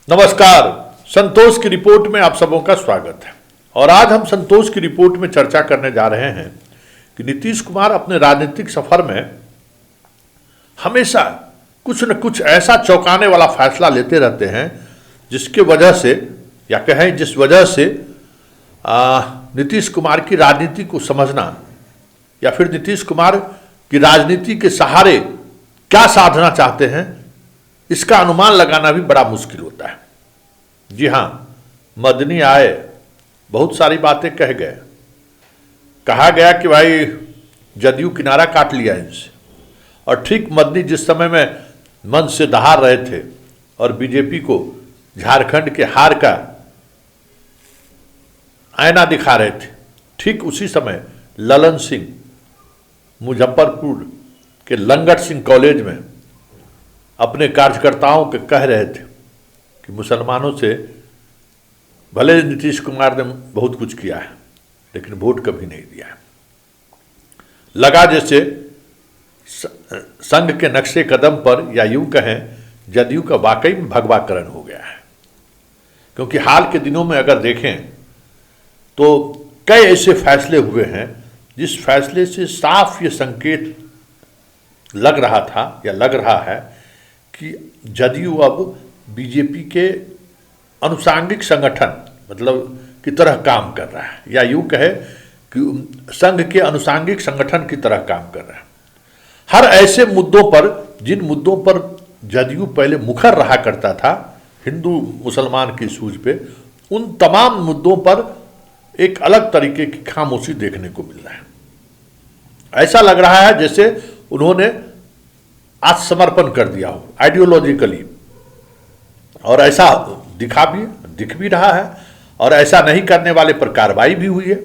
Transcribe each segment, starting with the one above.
नमस्कार। संतोष की रिपोर्ट में आप सबों का स्वागत है। और आज हम संतोष की रिपोर्ट में चर्चा करने जा रहे हैं कि नीतीश कुमार अपने राजनीतिक सफर में हमेशा कुछ न कुछ ऐसा चौंकाने वाला फैसला लेते रहते हैं जिसके वजह से, या कहें जिस वजह से नीतीश कुमार की राजनीति को समझना या फिर नीतीश कुमार की राजनीति के सहारे क्या साधना चाहते हैं इसका अनुमान लगाना भी बड़ा मुश्किल होता है। जी हाँ, मदनी आए, बहुत सारी बातें कह गए। कहा गया कि भाई जदयू किनारा काट लिया इनसे, और ठीक मदनी जिस समय में मन से दहाड़ रहे थे और बीजेपी को झारखंड के हार का आईना दिखा रहे थे, ठीक उसी समय ललन सिंह मुजफ्फरपुर के लंगट सिंह कॉलेज में अपने कार्यकर्ताओं के कह रहे थे कि मुसलमानों से भले नीतीश कुमार ने बहुत कुछ किया है लेकिन वोट कभी नहीं दिया है। लगा जैसे संघ के नक्शे कदम पर, या यूं कहें जदयू का वाकई में भगवाकरण हो गया है। क्योंकि हाल के दिनों में अगर देखें तो कई ऐसे फैसले हुए हैं जिस फैसले से साफ ये संकेत लग रहा था या लग रहा है कि जदयू अब बीजेपी के अनुषांगिक संगठन मतलब की तरह काम कर रहा है, या यूं कहे कि संघ के अनुषांगिक संगठन की तरह काम कर रहा है। हर ऐसे मुद्दों पर, जिन मुद्दों पर जदयू पहले मुखर रहा करता था हिंदू मुसलमान की सूझ पे, उन तमाम मुद्दों पर एक अलग तरीके की खामोशी देखने को मिल रहा है। ऐसा लग रहा है जैसे उन्होंने आत्मसमर्पण कर दिया हो आइडियोलॉजिकली, और ऐसा दिख भी रहा है, और ऐसा नहीं करने वाले पर कार्रवाई भी हुई है।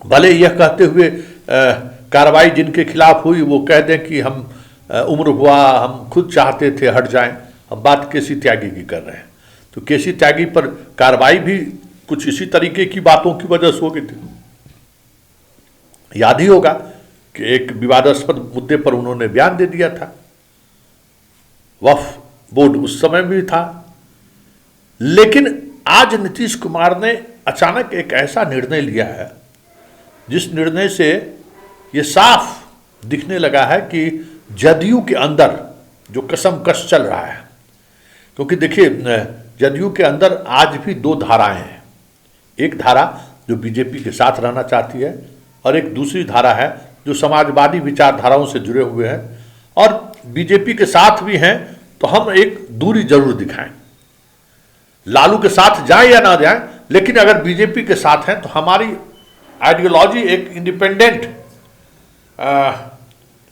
भले यह कहते हुए कार्रवाई जिनके खिलाफ हुई वो कह दें कि हम उम्र हुआ, हम खुद चाहते थे हट जाएं। अब बात केसी त्यागी की कर रहे हैं, तो केसी त्यागी पर कार्रवाई भी कुछ इसी तरीके की बातों की वजह से हो गई थी। याद ही होगा कि एक विवादास्पद मुद्दे पर उन्होंने बयान दे दिया था। वक्फ बोर्ड उस समय भी था, लेकिन आज नीतीश कुमार ने अचानक एक ऐसा निर्णय लिया है जिस निर्णय से ये साफ दिखने लगा है कि जदयू के अंदर जो कसमकस चल रहा है। क्योंकि देखिए, जदयू के अंदर आज भी दो धाराएं हैं। एक धारा जो बीजेपी के साथ रहना चाहती है, और एक दूसरी धारा है जो समाजवादी विचारधाराओं से जुड़े हुए हैं और बीजेपी के साथ भी हैं, तो हम एक दूरी जरूर दिखाएं। लालू के साथ जाएं या ना जाएं, लेकिन अगर बीजेपी के साथ हैं तो हमारी आइडियोलॉजी एक इंडिपेंडेंट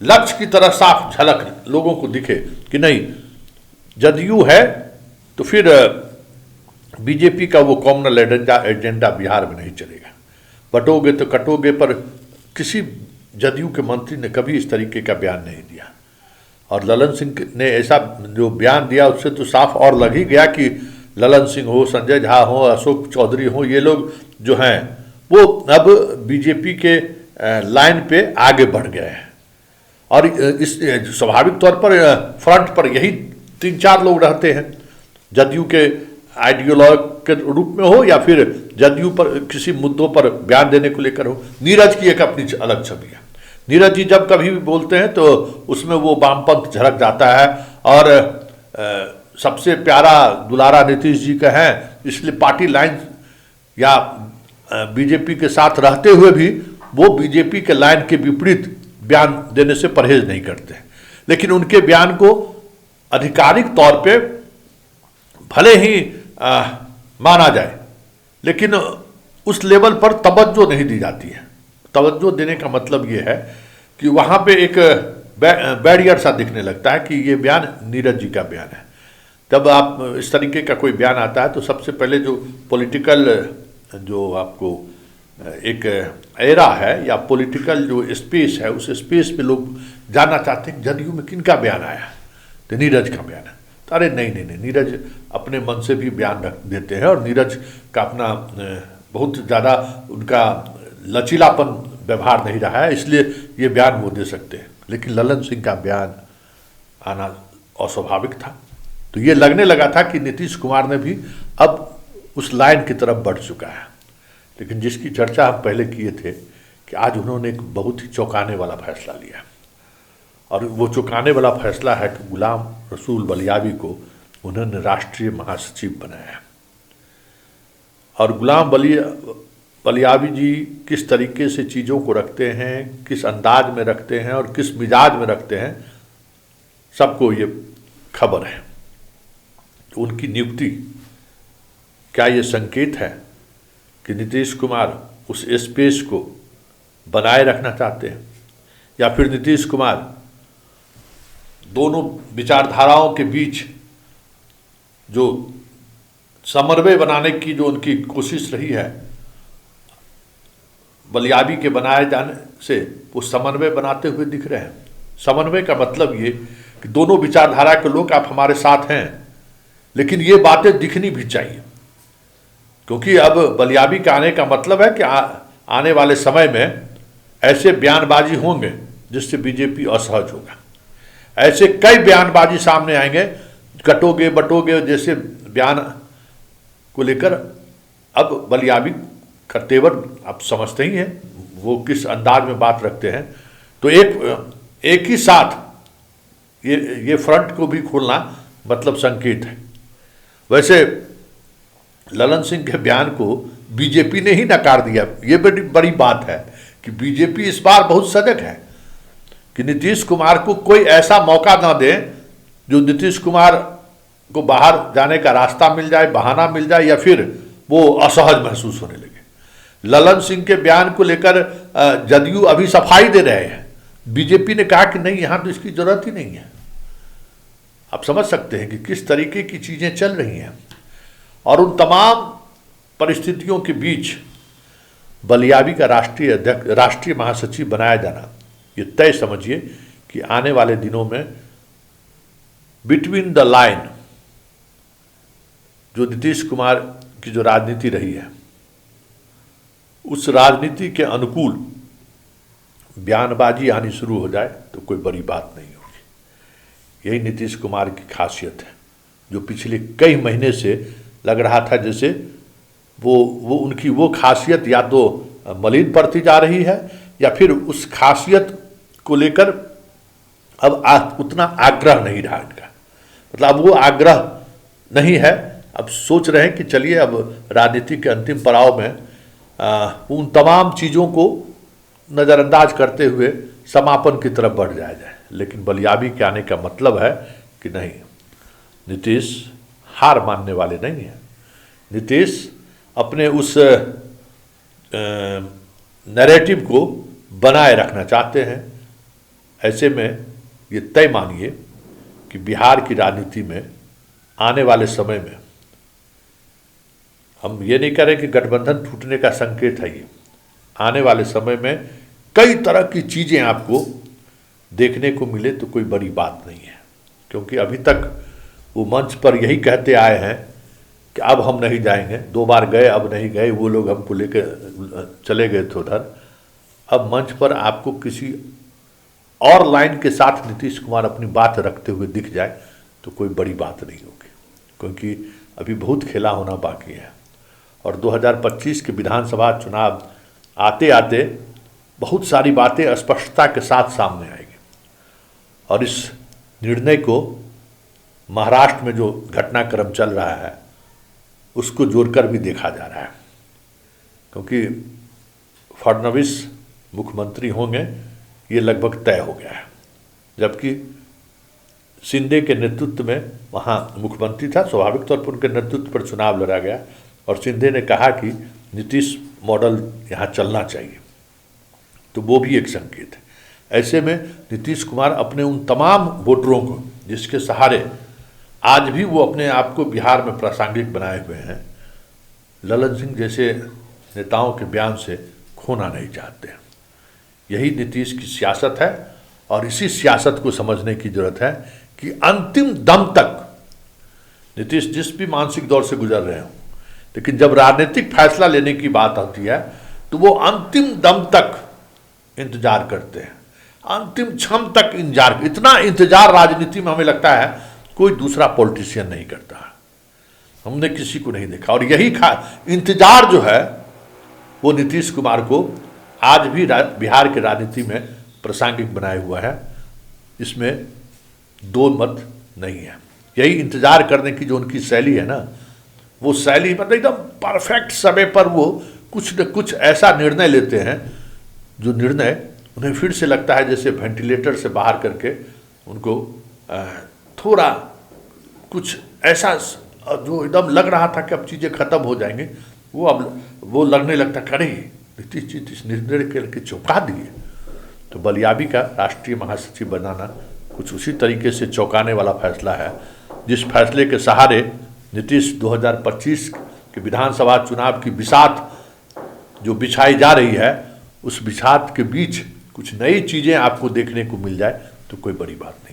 लक्ष्य की तरह साफ झलक लोगों को दिखे कि नहीं, जदयू है तो फिर बीजेपी का वो कॉमनल एजेंडा बिहार में नहीं चलेगा। बटोगे तो कटोगे, पर किसी जदयू के मंत्री ने कभी इस तरीके का बयान नहीं दिया। और ललन सिंह ने ऐसा जो बयान दिया उससे तो साफ और लग ही गया कि ललन सिंह हो, संजय झा हो, अशोक चौधरी हो, ये लोग जो हैं वो अब बीजेपी के लाइन पे आगे बढ़ गए हैं। और इस स्वाभाविक तौर पर फ्रंट पर यही 3-4 लोग रहते हैं, जदयू के आइडियोलॉग के रूप में हो या फिर जदयू पर किसी मुद्दों पर बयान देने को लेकर हो। नीरज की एक अपनी अलग छवि है। नीरज जी जब कभी भी बोलते हैं तो उसमें वो वामपंथ झलक जाता है, और सबसे प्यारा दुलारा नीतीश जी का है, इसलिए पार्टी लाइन या बीजेपी के साथ रहते हुए भी वो बीजेपी के लाइन के विपरीत बयान देने से परहेज नहीं करते। लेकिन उनके बयान को आधिकारिक तौर पे भले ही माना जाए, लेकिन उस लेवल पर तवज्जो नहीं दी जाती है। तवज्जो देने का मतलब ये है कि वहाँ पे एक बैरियर सा दिखने लगता है कि ये बयान नीरज जी का बयान है। जब आप इस तरीके का कोई बयान आता है तो सबसे पहले जो पॉलिटिकल जो आपको एक एरा है या पॉलिटिकल जो स्पेस है, उस स्पेस पे लोग जानना चाहते हैं जदयू में किनका बयान आया है, तो नीरज का बयान है। तो अरे नहीं, नीरज अपने मन से भी बयान रख देते हैं, और नीरज का अपना बहुत ज़्यादा उनका लचीलापन व्यवहार नहीं रहा है, इसलिए ये बयान वो दे सकते हैं। लेकिन ललन सिंह का बयान आना अस्वाभाविक था। तो ये लगने लगा था कि नीतीश कुमार ने भी अब उस लाइन की तरफ बढ़ चुका है। लेकिन जिसकी चर्चा हम पहले किए थे कि आज उन्होंने एक बहुत ही चौंकाने वाला फैसला लिया, और वो चौंकाने वाला फैसला है कि गुलाम रसूल बलियावी को उन्होंने राष्ट्रीय महासचिव बनाया। और गुलाम बलियावी जी किस तरीके से चीज़ों को रखते हैं, किस अंदाज में रखते हैं और किस मिजाज में रखते हैं, सबको ये खबर है। तो उनकी नियुक्ति, क्या ये संकेत है कि नीतीश कुमार उस स्पेस को बनाए रखना चाहते हैं, या फिर नीतीश कुमार दोनों विचारधाराओं के बीच जो समन्वय बनाने की जो उनकी कोशिश रही है, बलियावी के बनाए जाने से वो समन्वय बनाते हुए दिख रहे हैं। समन्वय का मतलब ये कि दोनों विचारधारा के लोग आप हमारे साथ हैं, लेकिन ये बातें दिखनी भी चाहिए, क्योंकि अब बलियावी के आने का मतलब है कि आने वाले समय में ऐसे बयानबाजी होंगे जिससे बीजेपी असहज होगा। ऐसे कई बयानबाजी सामने आएंगे, कटोगे बटोगे जैसे बयान को लेकर। अब बलियावी का तेवर आप समझते ही हैं, वो किस अंदाज में बात रखते हैं। तो एक ही साथ ये फ्रंट को भी खोलना मतलब संकेत है। वैसे ललन सिंह के बयान को बीजेपी ने ही नकार दिया। ये बड़ी बात है कि बीजेपी इस बार बहुत सजग है कि नीतीश कुमार को कोई ऐसा मौका ना दे जो नीतीश कुमार को बाहर जाने का रास्ता मिल जाए, बहाना मिल जाए, या फिर वो असहज महसूस होने लगे। ललन सिंह के बयान को लेकर जदयू अभी सफाई दे रहे हैं। बीजेपी ने कहा कि नहीं, यहां तो इसकी जरूरत ही नहीं है। आप समझ सकते हैं कि किस तरीके की चीजें चल रही हैं। और उन तमाम परिस्थितियों के बीच बलियावी का राष्ट्रीय महासचिव बनाया जाना, ये तय समझिए कि आने वाले दिनों में बिटवीन द लाइन जो नीतीश कुमार की जो राजनीति रही है, उस राजनीति के अनुकूल बयानबाजी आनी शुरू हो जाए तो कोई बड़ी बात नहीं होगी। यही नीतीश कुमार की खासियत है, जो पिछले कई महीने से लग रहा था जैसे वो उनकी वो खासियत या तो मलिन पड़ती जा रही है, या फिर उस खासियत को लेकर अब उतना आग्रह नहीं रहा इनका। मतलब अब वो आग्रह नहीं है। अब सोच रहे हैं कि चलिए अब राजनीति के अंतिम पड़ाव में उन तमाम चीज़ों को नज़रअंदाज करते हुए समापन की तरफ बढ़ जाया जाए। लेकिन बलियावी के आने का मतलब है कि नहीं, नीतीश हार मानने वाले नहीं हैं। नीतीश अपने उस नैरेटिव को बनाए रखना चाहते हैं। ऐसे में ये तय मानिए कि बिहार की राजनीति में आने वाले समय में, हम ये नहीं करें कि गठबंधन टूटने का संकेत है, ये आने वाले समय में कई तरह की चीज़ें आपको देखने को मिले तो कोई बड़ी बात नहीं है। क्योंकि अभी तक वो मंच पर यही कहते आए हैं कि अब हम नहीं जाएंगे, 2 बार गए अब नहीं गए, वो लोग हमको लेकर चले गए थे उधर। अब मंच पर आपको किसी और लाइन के साथ नीतीश कुमार अपनी बात रखते हुए दिख जाए तो कोई बड़ी बात नहीं होगी, क्योंकि अभी बहुत खेला होना बाकी है। और 2025 के विधानसभा चुनाव आते आते बहुत सारी बातें स्पष्टता के साथ सामने आएगी। और इस निर्णय को महाराष्ट्र में जो घटनाक्रम चल रहा है उसको जोड़कर भी देखा जा रहा है, क्योंकि फडणवीस मुख्यमंत्री होंगे ये लगभग तय हो गया है। जबकि शिंदे के नेतृत्व में वहाँ मुख्यमंत्री था, स्वाभाविक तौर पर उनके नेतृत्व पर चुनाव लड़ा गया और शिंदे ने कहा कि नीतीश मॉडल यहाँ चलना चाहिए, तो वो भी एक संकेत है। ऐसे में नीतीश कुमार अपने उन तमाम वोटरों को जिसके सहारे आज भी वो अपने आप को बिहार में प्रासंगिक बनाए हुए हैं, ललन सिंह जैसे नेताओं के बयान से खोना नहीं चाहते हैं। यही नीतीश की सियासत है और इसी सियासत को समझने की जरूरत है कि अंतिम दम तक नीतीश जिस भी मानसिक दौर से गुजर रहे हों, लेकिन जब राजनीतिक फैसला लेने की बात आती है तो वो अंतिम दम तक इंतजार करते हैं, अंतिम क्षण तक इंतजार। इतना इंतजार राजनीति में हमें लगता है कोई दूसरा पॉलिटिशियन नहीं करता। हमने किसी को नहीं देखा। और यही इंतजार जो है वो नीतीश कुमार को आज भी बिहार की राजनीति में प्रासंगिक बनाए हुआ है, इसमें दो मत नहीं है। यही इंतजार करने की जो उनकी शैली है ना, वो शैली मतलब एकदम परफेक्ट समय पर वो कुछ न कुछ ऐसा निर्णय लेते हैं जो निर्णय उन्हें फिर से लगता है जैसे वेंटिलेटर से बाहर करके उनको थोड़ा कुछ ऐसा जो एकदम लग रहा था कि अब चीज़ें खत्म हो जाएंगे, वो अब वो लगने लगता कि अरे नीतीश जी इस निर्णय करके चौंका दिए। तो बलियाबी का राष्ट्रीय महासचिव बनाना कुछ उसी तरीके से चौंकाने वाला फैसला है, जिस फैसले के सहारे नीतीश 2025 के विधानसभा चुनाव की बिसात जो बिछाई जा रही है, उस बिसात के बीच कुछ नई चीज़ें आपको देखने को मिल जाए तो कोई बड़ी बात नहीं।